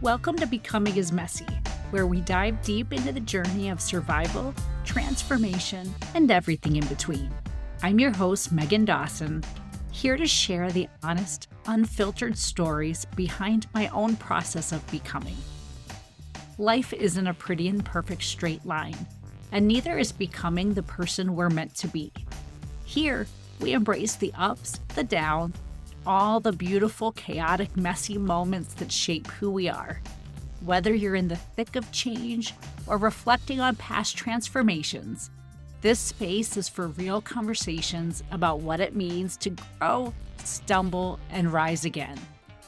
Welcome to Becoming is Messy, where we dive deep into the journey of survival, transformation, and everything in between. I'm your host, Megan Dawson, here to share the honest, unfiltered stories behind my own process of becoming. Life isn't a pretty and perfect straight line, and neither is becoming the person we're meant to be. Here, we embrace the ups, the downs, all the beautiful, chaotic, messy moments that shape who we are. Whether you're in the thick of change or reflecting on past transformations, this space is for real conversations about what it means to grow, stumble, and rise again.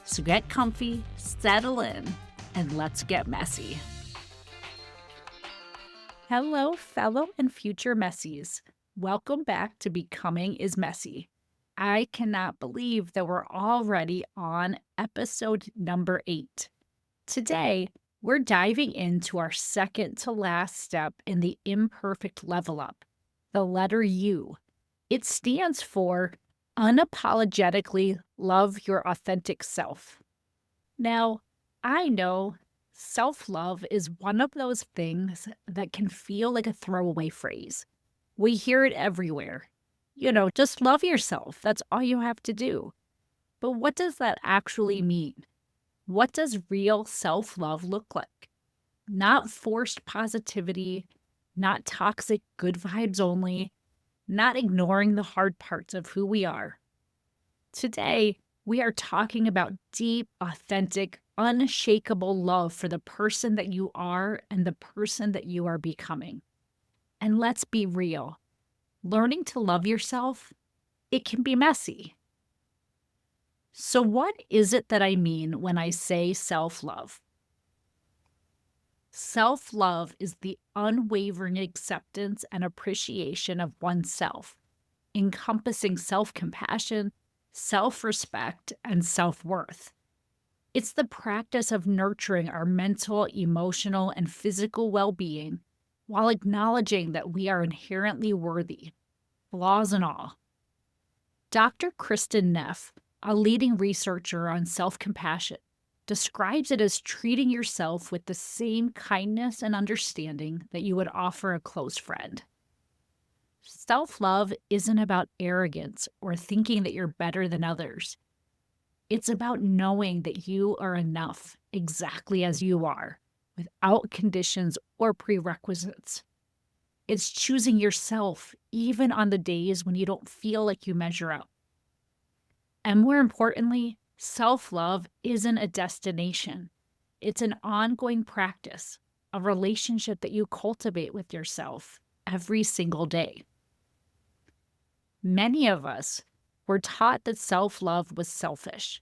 So get comfy, settle in, and let's get messy. Hello, fellow and future messies. Welcome back to Becoming is Messy. I cannot believe that we're already on episode number 8. Today, we're diving into our second to last step in the imperfect level up, the letter U. It stands for Unapologetically Love Your Authentic Self. Now, I know self-love is one of those things that can feel like a throwaway phrase. We hear it everywhere. Just love yourself. That's all you have to do. But what does that actually mean? What does real self-love look like? Not forced positivity, not toxic good vibes only, not ignoring the hard parts of who we are. Today, we are talking about deep, authentic, unshakable love for the person that you are and the person that you are becoming. And let's be real. Learning to love yourself, it can be messy. So what is it that I mean when I say self-love? Self-love is the unwavering acceptance and appreciation of oneself, encompassing self-compassion, self-respect, and self-worth. It's the practice of nurturing our mental, emotional, and physical well-being while acknowledging that we are inherently worthy, flaws and all. Dr. Kristin Neff, a leading researcher on self-compassion, describes it as treating yourself with the same kindness and understanding that you would offer a close friend. Self-love isn't about arrogance or thinking that you're better than others. It's about knowing that you are enough exactly as you are, without conditions or prerequisites. It's choosing yourself even on the days when you don't feel like you measure up. And more importantly, self-love isn't a destination. It's an ongoing practice, a relationship that you cultivate with yourself every single day. Many of us were taught that self-love was selfish,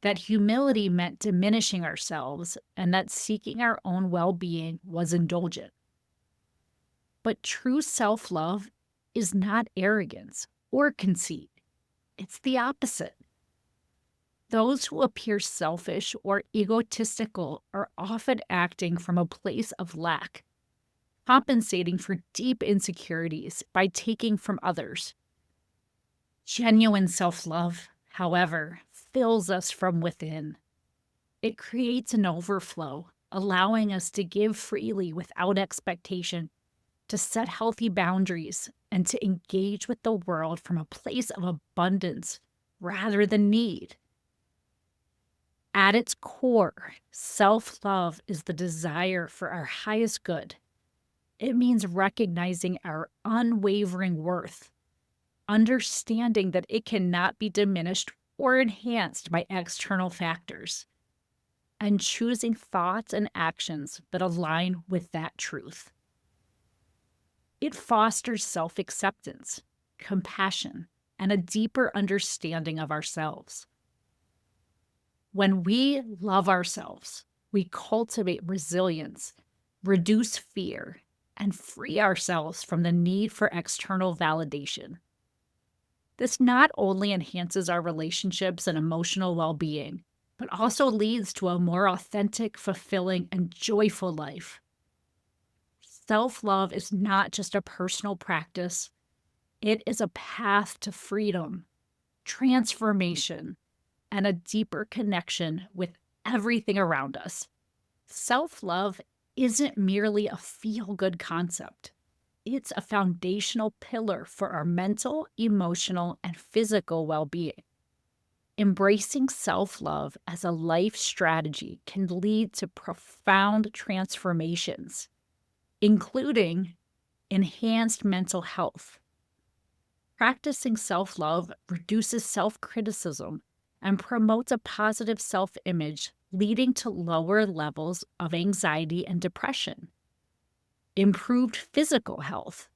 that humility meant diminishing ourselves, and that seeking our own well-being was indulgent. But true self-love is not arrogance or conceit. It's the opposite. Those who appear selfish or egotistical are often acting from a place of lack, compensating for deep insecurities by taking from others. Genuine self-love, however, fills us from within. It creates an overflow, allowing us to give freely without expectation, to set healthy boundaries, and to engage with the world from a place of abundance rather than need. At its core, self-love is the desire for our highest good. It means recognizing our unwavering worth, understanding that it cannot be diminished or enhanced by external factors, and choosing thoughts and actions that align with that truth. It fosters self-acceptance, compassion, and a deeper understanding of ourselves. When we love ourselves, we cultivate resilience, reduce fear, and free ourselves from the need for external validation. This not only enhances our relationships and emotional well-being, but also leads to a more authentic, fulfilling, and joyful life. Self-love is not just a personal practice. It is a path to freedom, transformation, and a deeper connection with everything around us. Self love isn't merely a feel good concept, it's a foundational pillar for our mental, emotional, and physical well being. Embracing self love as a life strategy can lead to profound transformations, including enhanced mental health. Practicing self love reduces self criticism and promotes a positive self image, leading to lower levels of anxiety and depression. Improved physical health.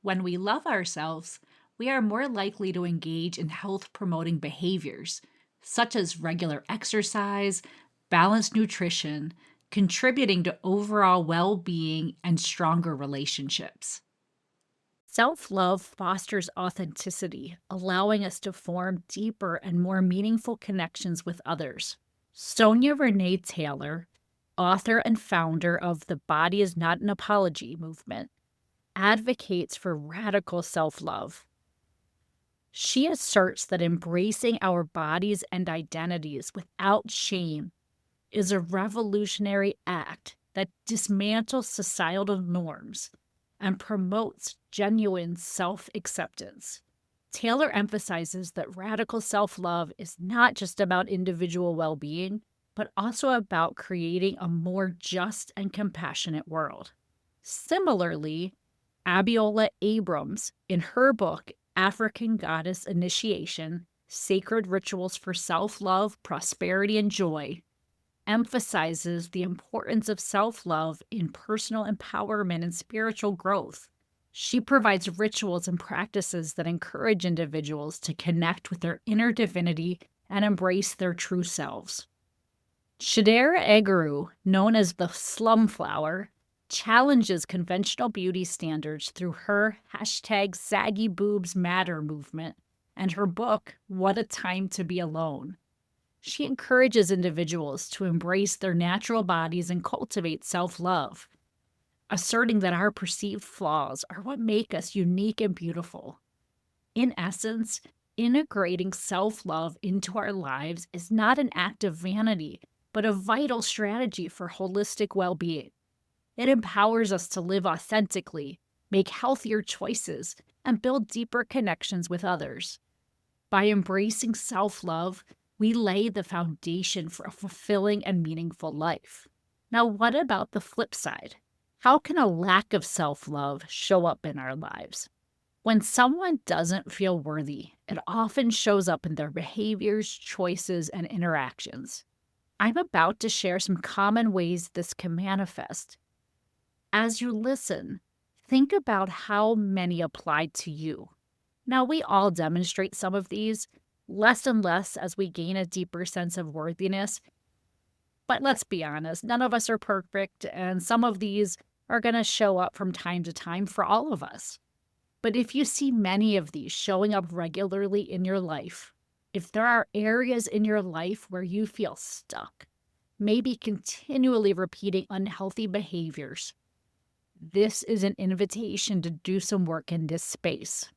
When we love ourselves, we are more likely to engage in health promoting behaviors, such as regular exercise, balanced nutrition, contributing to overall well being and stronger relationships. Self love fosters authenticity, allowing us to form deeper and more meaningful connections with others. Sonya Renee Taylor, author and founder of the Body is Not an Apology movement, advocates for radical self love. She asserts that embracing our bodies and identities without shame is a revolutionary act that dismantles societal norms and promotes genuine self acceptance. Taylor emphasizes that radical self love is not just about individual well being, but also about creating a more just and compassionate world. Similarly, Abiola Abrams, in her book African Goddess Initiation Sacred Rituals for Self Love, Prosperity, and Joy, emphasizes the importance of self love in personal empowerment and spiritual growth. She provides rituals and practices that encourage individuals to connect with their inner divinity and embrace their true selves. Chidera Eguru, known as the Slum Flower, challenges conventional beauty standards through her hashtag Saggy Boobs Matter movement and her book, What a Time to Be Alone. She encourages individuals to embrace their natural bodies and cultivate self love, asserting that our perceived flaws are what make us unique and beautiful. In essence, integrating self love into our lives is not an act of vanity, but a vital strategy for holistic well being. It empowers us to live authentically, make healthier choices, and build deeper connections with others. By embracing self love, we lay the foundation for a fulfilling and meaningful life. Now, what about the flip side? How can a lack of self love show up in our lives? When someone doesn't feel worthy, it often shows up in their behaviors, choices, and interactions. I'm about to share some common ways this can manifest. As you listen, think about how many apply to you. Now, we all demonstrate some of these, less and less as we gain a deeper sense of worthiness. But let's be honest, none of us are perfect, and some of these are going to show up from time to time for all of us. But if you see many of these showing up regularly in your life, if there are areas in your life where you feel stuck, maybe continually repeating unhealthy behaviors, this is an invitation to do some work in this space.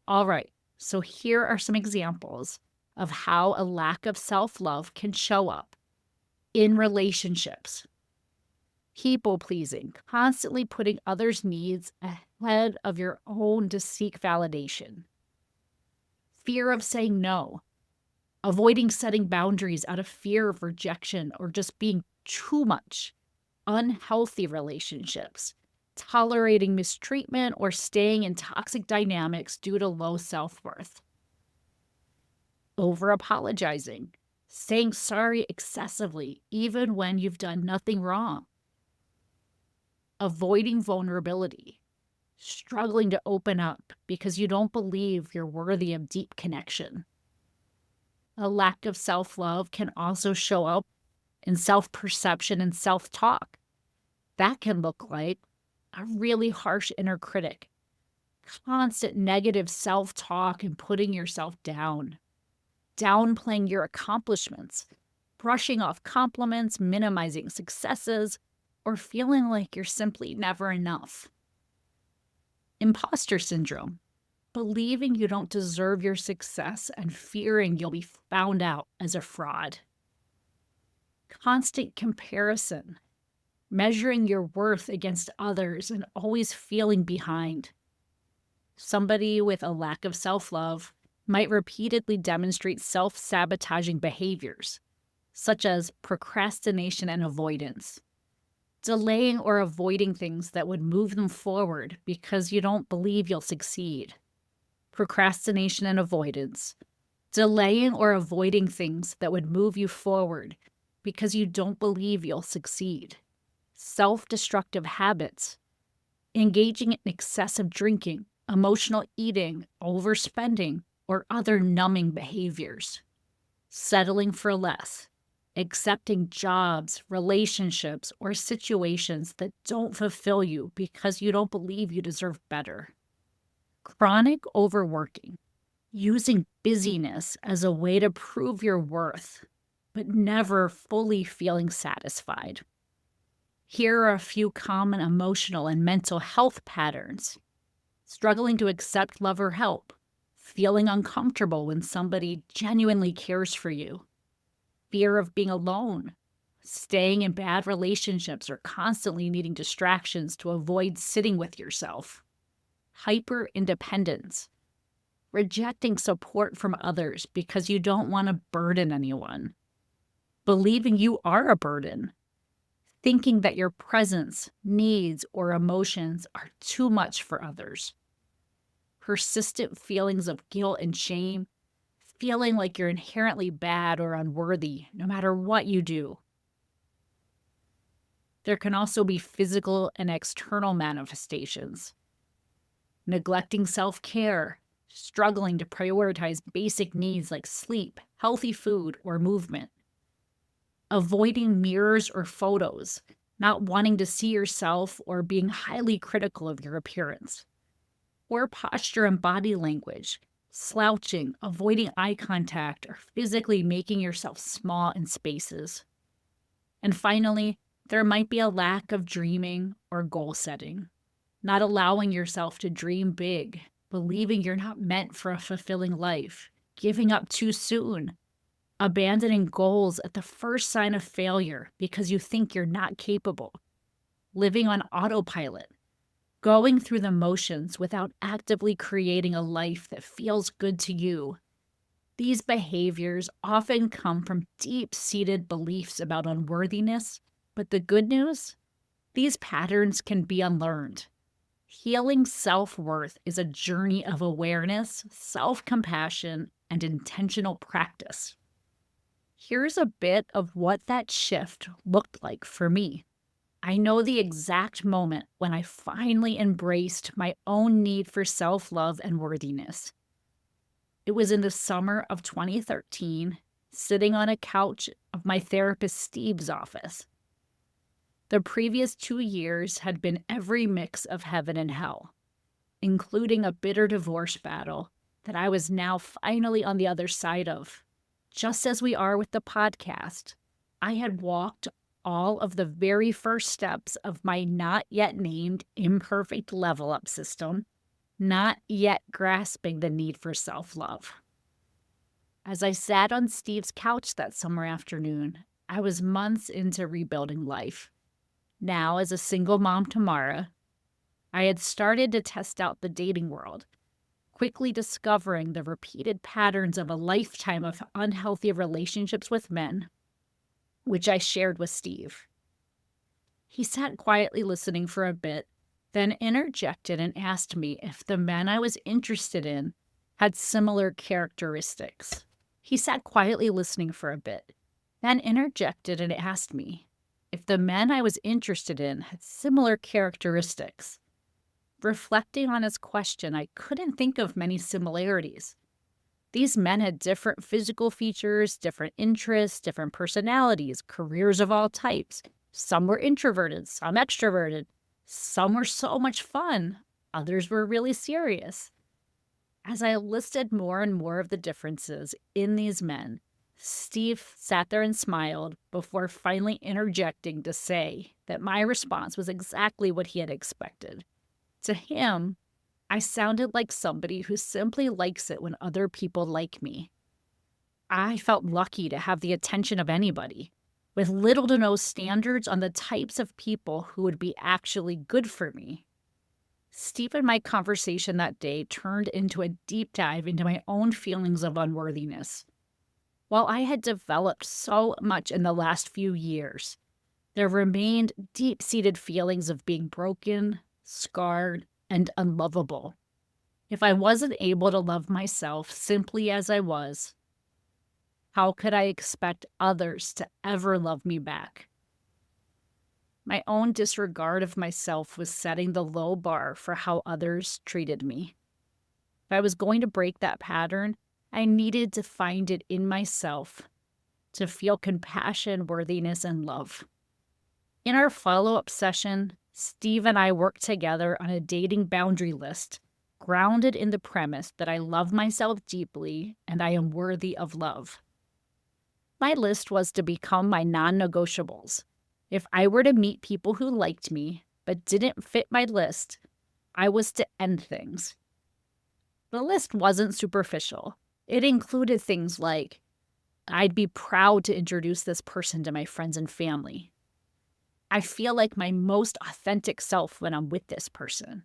All right, so here are some examples of how a lack of self-love can show up in relationships. People pleasing, constantly putting others' needs ahead of your own to seek validation. Fear of saying no, avoiding setting boundaries out of fear of rejection or just being too much. Unhealthy relationships, tolerating mistreatment or staying in toxic dynamics due to low self-worth. Over apologizing, saying sorry excessively even when you've done nothing wrong. Avoiding vulnerability, struggling to open up because you don't believe you're worthy of deep connection. A lack of self-love can also show up in self-perception and self-talk. That can look like a really harsh inner critic, constant negative self-talk and putting yourself down, downplaying your accomplishments, brushing off compliments, minimizing successes, or feeling like you're simply never enough. Imposter syndrome, believing you don't deserve your success and fearing you'll be found out as a fraud. constant comparison, measuring your worth against others and always feeling behind. Somebody with a lack of self-love might repeatedly demonstrate self-sabotaging behaviors, such as procrastination and avoidance, delaying or avoiding things that would move them forward because you don't believe you'll succeed. Procrastination and avoidance, delaying or avoiding things that would move you forward because you don't believe you'll succeed. Self-destructive habits, engaging in excessive drinking, emotional eating, overspending, or other numbing behaviors. Settling for less, accepting jobs, relationships, or situations that don't fulfill you because you don't believe you deserve better. Chronic overworking, using busyness as a way to prove your worth, but never fully feeling satisfied. Here are a few common emotional and mental health patterns. Struggling to accept love or help, feeling uncomfortable when somebody genuinely cares for you, fear of being alone, staying in bad relationships or constantly needing distractions to avoid sitting with yourself, hyper independence, rejecting support from others because you don't want to burden anyone, believing you are a burden, thinking that your presence, needs, or emotions are too much for others, persistent feelings of guilt and shame, feeling like you're inherently bad or unworthy no matter what you do. There can also be physical and external manifestations. Neglecting self-care, struggling to prioritize basic needs like sleep, healthy food, or movement. Avoiding mirrors or photos, not wanting to see yourself or being highly critical of your appearance. Poor posture and body language, slouching, avoiding eye contact, or physically making yourself small in spaces. And finally, there might be a lack of dreaming or goal setting, not allowing yourself to dream big, believing you're not meant for a fulfilling life, giving up too soon, abandoning goals at the first sign of failure because you think you're not capable, living on autopilot, going through the motions without actively creating a life that feels good to you. These behaviors often come from deep-seated beliefs about unworthiness, but the good news? These patterns can be unlearned. Healing self-worth is a journey of awareness, self-compassion, and intentional practice. Here's a bit of what that shift looked like for me. I know the exact moment when I finally embraced my own need for self-love and worthiness. It was in the summer of 2013, sitting on a couch of my therapist Steve's office. The previous 2 years had been every mix of heaven and hell, including a bitter divorce battle that I was now finally on the other side of. Just as we are with the podcast, I had walked all of the very first steps of my not yet named imperfect level up system, not yet grasping the need for self-love. As I sat on Steve's couch that summer afternoon, I was months into rebuilding life. Now, as a single mom to Mara, I had started to test out the dating world, quickly discovering the repeated patterns of a lifetime of unhealthy relationships with men, which I shared with Steve. He sat quietly listening for a bit, then interjected and asked me if the men I was interested in had similar characteristics. He sat quietly listening for a bit, then interjected and asked me if the men I was interested in had similar characteristics. Reflecting on his question, I couldn't think of many similarities. These men had different physical features, different interests, different personalities, careers of all types. Some were introverted, some extroverted. Some were so much fun, others were really serious. As I listed more and more of the differences in these men, Steve sat there and smiled before finally interjecting to say that my response was exactly what he had expected. To him, I sounded like somebody who simply likes it when other people like me. I felt lucky to have the attention of anybody, with little to no standards on the types of people who would be actually good for me. Steve and my conversation that day turned into a deep dive into my own feelings of unworthiness. While I had developed so much in the last few years, there remained deep-seated feelings of being broken, scarred, and unlovable. If I wasn't able to love myself simply as I was, how could I expect others to ever love me back? My own disregard of myself was setting the low bar for how others treated me. If I was going to break that pattern, I needed to find it in myself, to feel compassion, worthiness, and love. In our follow-up session, Steve and I worked together on a dating boundary list, grounded in the premise that I love myself deeply and I am worthy of love. My list was to become my non-negotiables. If I were to meet people who liked me but didn't fit my list, I was to end things. The list wasn't superficial. It included things like, I'd be proud to introduce this person to my friends and family. I feel like my most authentic self when I'm with this person.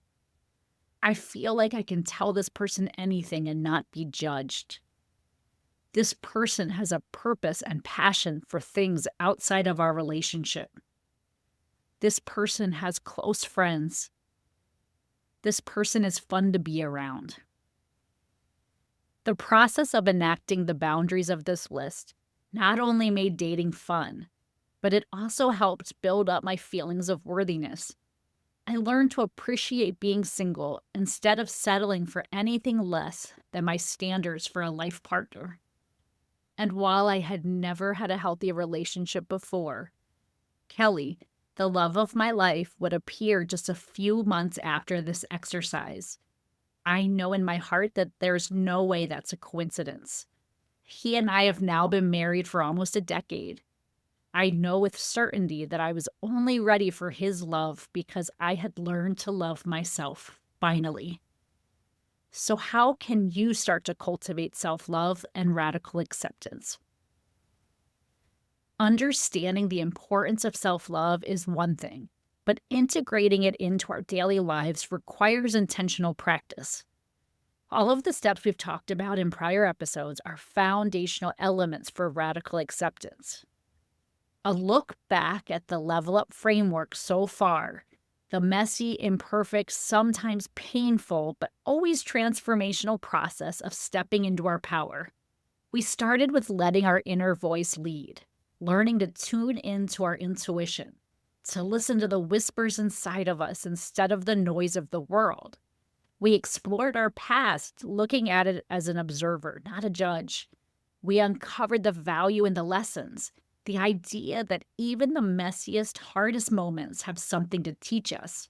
I feel like I can tell this person anything and not be judged. This person has a purpose and passion for things outside of our relationship. This person has close friends. This person is fun to be around. The process of enacting the boundaries of this list not only made dating fun, but it also helped build up my feelings of worthiness. I learned to appreciate being single instead of settling for anything less than my standards for a life partner. And while I had never had a healthy relationship before, Kelly, the love of my life, would appear just a few months after this exercise. I know in my heart that there's no way that's a coincidence. He and I have now been married for almost a decade. I know with certainty that I was only ready for his love because I had learned to love myself, finally. So how can you start to cultivate self-love and radical acceptance? Understanding the importance of self-love is one thing, but integrating it into our daily lives requires intentional practice. All of the steps we've talked about in prior episodes are foundational elements for radical acceptance. A look back at the Level Up framework so far, the messy, imperfect, sometimes painful, but always transformational process of stepping into our power. We started with letting our inner voice lead, learning to tune into our intuition, to listen to the whispers inside of us instead of the noise of the world. We explored our past, looking at it as an observer, not a judge. We uncovered the value in the lessons, the idea that even the messiest, hardest moments have something to teach us.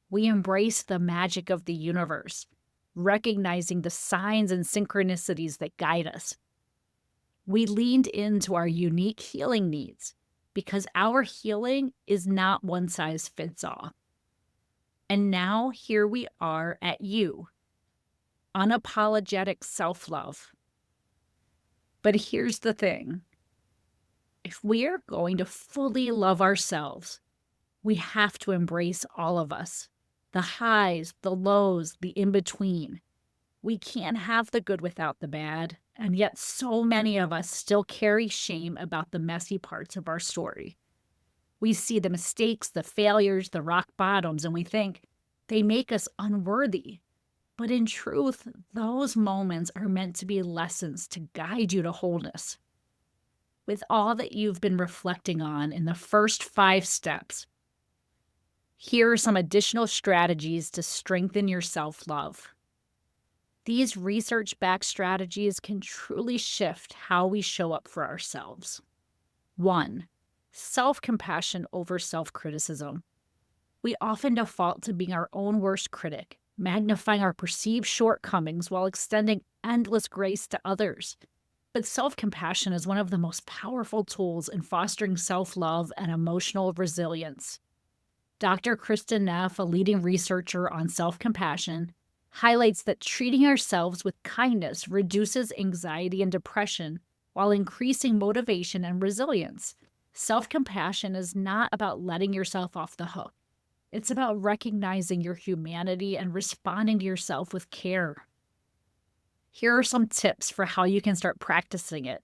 We embraced the magic of the universe, recognizing the signs and synchronicities that guide us. We leaned into our unique healing needs because our healing is not one size fits all. And now here we are at you, unapologetic self-love. But here's the thing. If we are going to fully love ourselves, we have to embrace all of us. The highs, the lows, the in-between. We can't have the good without the bad, and yet so many of us still carry shame about the messy parts of our story. We see the mistakes, the failures, the rock bottoms, and we think they make us unworthy. But in truth, those moments are meant to be lessons to guide you to wholeness. With all that you've been reflecting on in the first 5 steps, here are some additional strategies to strengthen your self-love. These research-backed strategies can truly shift how we show up for ourselves. 1. Self-compassion over self-criticism. We often default to being our own worst critic, magnifying our perceived shortcomings while extending endless grace to others. But self-compassion is one of the most powerful tools in fostering self-love and emotional resilience. Dr. Kristen Neff, a leading researcher on self-compassion, highlights that treating ourselves with kindness reduces anxiety and depression while increasing motivation and resilience. Self-compassion is not about letting yourself off the hook. It's about recognizing your humanity and responding to yourself with care. Here are some tips for how you can start practicing it.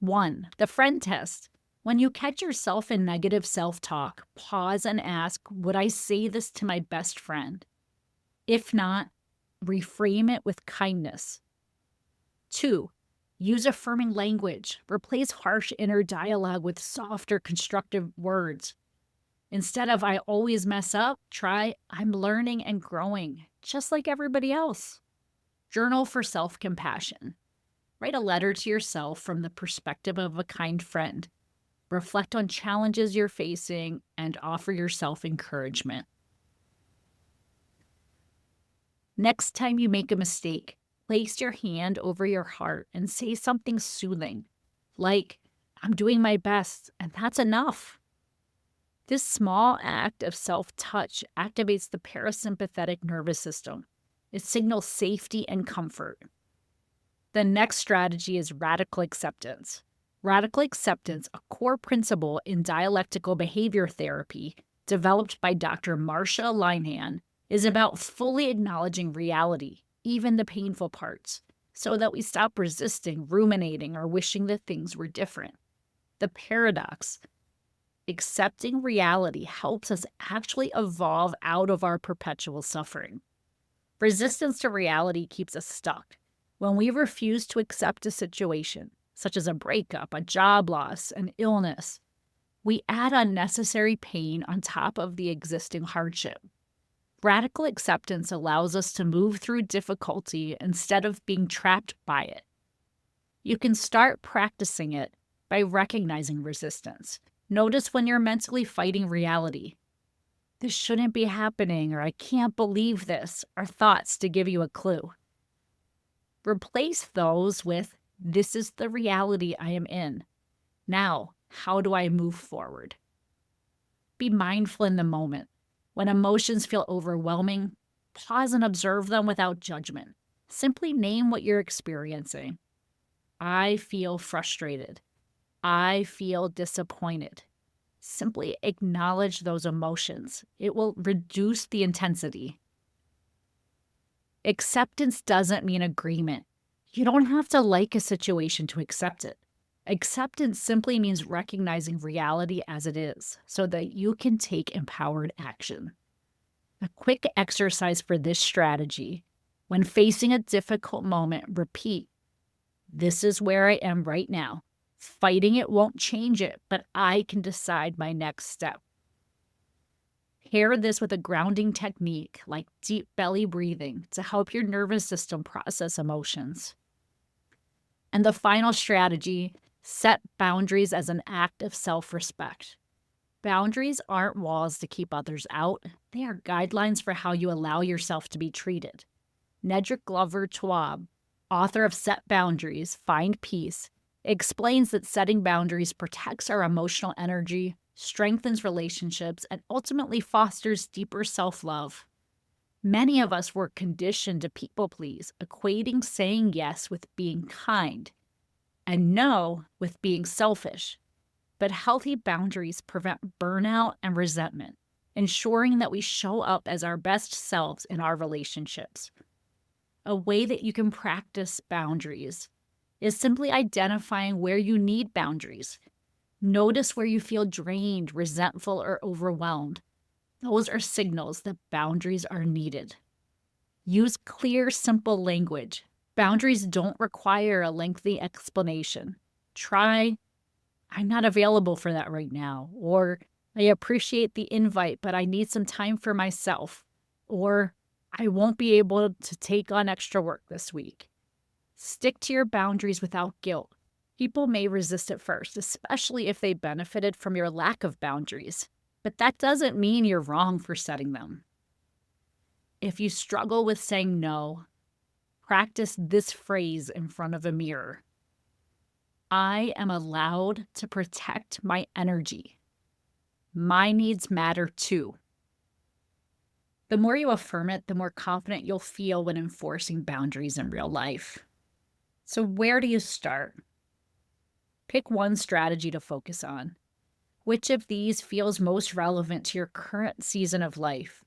1. The friend test. When you catch yourself in negative self-talk, pause and ask, would I say this to my best friend? If not, reframe it with kindness. 2. Use affirming language. Replace harsh inner dialogue with softer, constructive words. Instead of I always mess up, try I'm learning and growing, just like everybody else. Journal for self-compassion. Write a letter to yourself from the perspective of a kind friend. Reflect on challenges you're facing and offer yourself encouragement. Next time you make a mistake, place your hand over your heart and say something soothing, like, I'm doing my best, and that's enough. This small act of self-touch activates the parasympathetic nervous system. It signals safety and comfort. The next strategy is radical acceptance. Radical acceptance, a core principle in dialectical behavior therapy developed by Dr. Marsha Linehan, is about fully acknowledging reality, even the painful parts, so that we stop resisting, ruminating, or wishing that things were different. The paradox: accepting reality helps us actually evolve out of our perpetual suffering. Resistance to reality keeps us stuck. When we refuse to accept a situation, such as a breakup, a job loss, an illness, we add unnecessary pain on top of the existing hardship. Radical acceptance allows us to move through difficulty instead of being trapped by it. You can start practicing it by recognizing resistance. Notice when you're mentally fighting reality. This shouldn't be happening, or I can't believe this, are thoughts to give you a clue. Replace those with, this is the reality I am in. Now, how do I move forward? Be mindful in the moment. When emotions feel overwhelming, pause and observe them without judgment. Simply name what you're experiencing. I feel frustrated. I feel disappointed. Simply acknowledge those emotions. It will reduce the intensity. Acceptance doesn't mean agreement. You don't have to like a situation to accept it. Acceptance simply means recognizing reality as it is so that you can take empowered action. A quick exercise for this strategy: when facing a difficult moment, repeat, this is where I am right now. Fighting it won't change it, but I can decide my next step. Pair this with a grounding technique like deep belly breathing to help your nervous system process emotions. And the final strategy: set boundaries as an act of self-respect. Boundaries aren't walls to keep others out. They are guidelines for how you allow yourself to be treated. Nedra Glover Tawwab, author of Set Boundaries, Find Peace, explains that setting boundaries protects our emotional energy, strengthens relationships, and ultimately fosters deeper self-love. Many of us were conditioned to people please, equating saying yes with being kind and no with being selfish. But healthy boundaries prevent burnout and resentment, ensuring that we show up as our best selves in our relationships. A way that you can practice boundaries is simply identifying where you need boundaries. Notice where you feel drained, resentful, or overwhelmed. Those are signals that boundaries are needed. Use clear, simple language. Boundaries don't require a lengthy explanation. Try, I'm not available for that right now, or I appreciate the invite, but I need some time for myself, or I won't be able to take on extra work this week. Stick to your boundaries without guilt. People may resist at first, especially if they benefited from your lack of boundaries, but that doesn't mean you're wrong for setting them. If you struggle with saying no, practice this phrase in front of a mirror: I am allowed to protect my energy. My needs matter too. The more you affirm it, the more confident you'll feel when enforcing boundaries in real life. So where do you start? Pick one strategy to focus on. Which of these feels most relevant to your current season of life?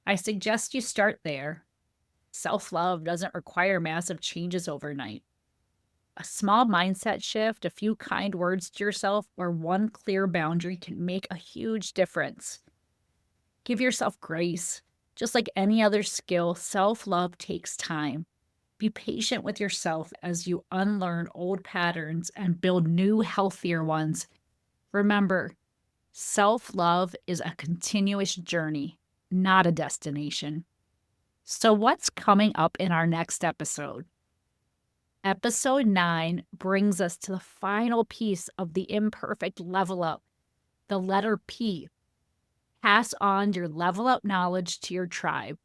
I suggest you start there. Self-love doesn't require massive changes overnight. A small mindset shift, a few kind words to yourself, or one clear boundary can make a huge difference. Give yourself grace. Just like any other skill, self-love takes time. Be patient with yourself as you unlearn old patterns and build new, healthier ones. Remember, self-love is a continuous journey, not a destination. So what's coming up in our next episode? Episode 9 brings us to the final piece of the imperfect level up, the letter P. Pass on your level up knowledge to your tribe.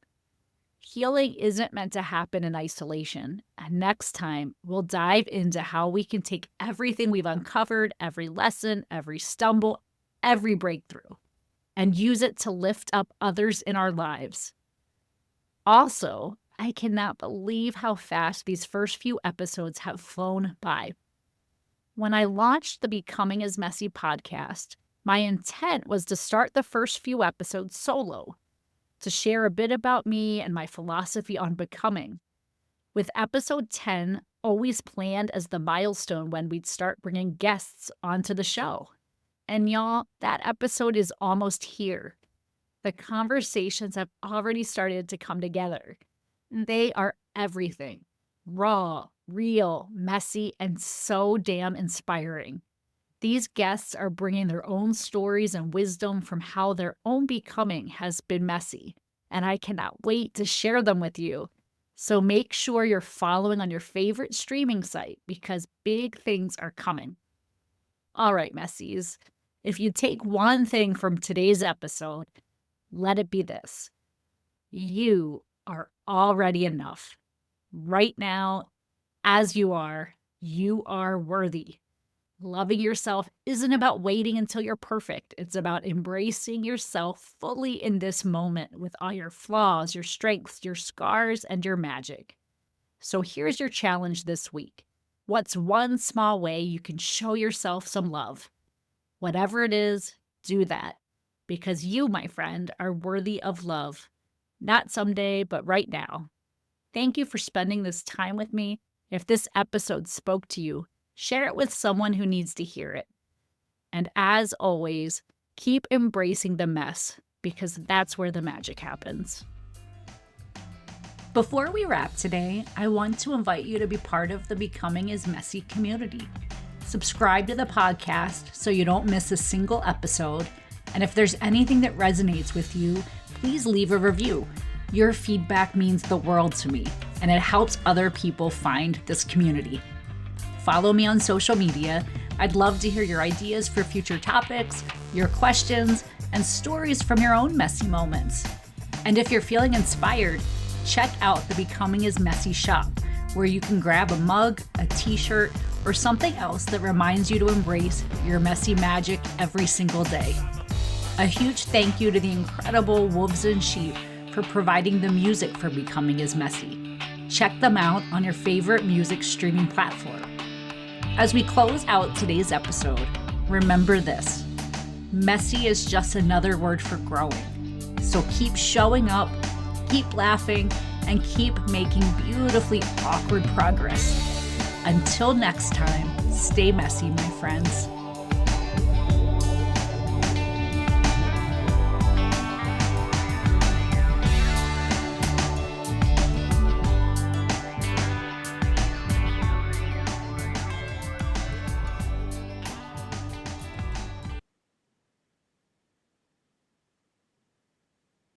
Healing isn't meant to happen in isolation, and next time we'll dive into how we can take everything we've uncovered, every lesson, every stumble, every breakthrough, and use it to lift up others in our lives. Also, I cannot believe how fast these first few episodes have flown by. When I launched the Becoming is Messy podcast, my intent was to start the first few episodes solo, to share a bit about me and my philosophy on becoming, with episode 10 always planned as the milestone when we'd start bringing guests onto the show. And y'all, that episode is almost here. The conversations have already started to come together. They are everything. Raw, real, messy, and so damn inspiring. These guests are bringing their own stories and wisdom from how their own becoming has been messy, and I cannot wait to share them with you. So make sure you're following on your favorite streaming site because big things are coming. All right, messies, if you take one thing from today's episode, let it be this. You are already enough. Right now, as you are worthy. Loving yourself isn't about waiting until you're perfect. It's about embracing yourself fully in this moment with all your flaws, your strengths, your scars, and your magic. So here's your challenge this week. What's one small way you can show yourself some love? Whatever it is, do that. Because you, my friend, are worthy of love. Not someday, but right now. Thank you for spending this time with me. If this episode spoke to you, share it with someone who needs to hear it. And as always, keep embracing the mess because that's where the magic happens. Before we wrap today, I want to invite you to be part of the Becoming is Messy community. Subscribe to the podcast so you don't miss a single episode. And if there's anything that resonates with you, please leave a review. Your feedback means the world to me, and it helps other people find this community. Follow me on social media. I'd love to hear your ideas for future topics, your questions, and stories from your own messy moments. And if you're feeling inspired, check out the Becoming is Messy shop, where you can grab a mug, a t-shirt, or something else that reminds you to embrace your messy magic every single day. A huge thank you to the incredible Wolves and Sheep for providing the music for Becoming is Messy. Check them out on your favorite music streaming platform. As we close out today's episode, remember this. Messy is just another word for growing. So keep showing up, keep laughing, and keep making beautifully awkward progress. Until next time, stay messy, my friends.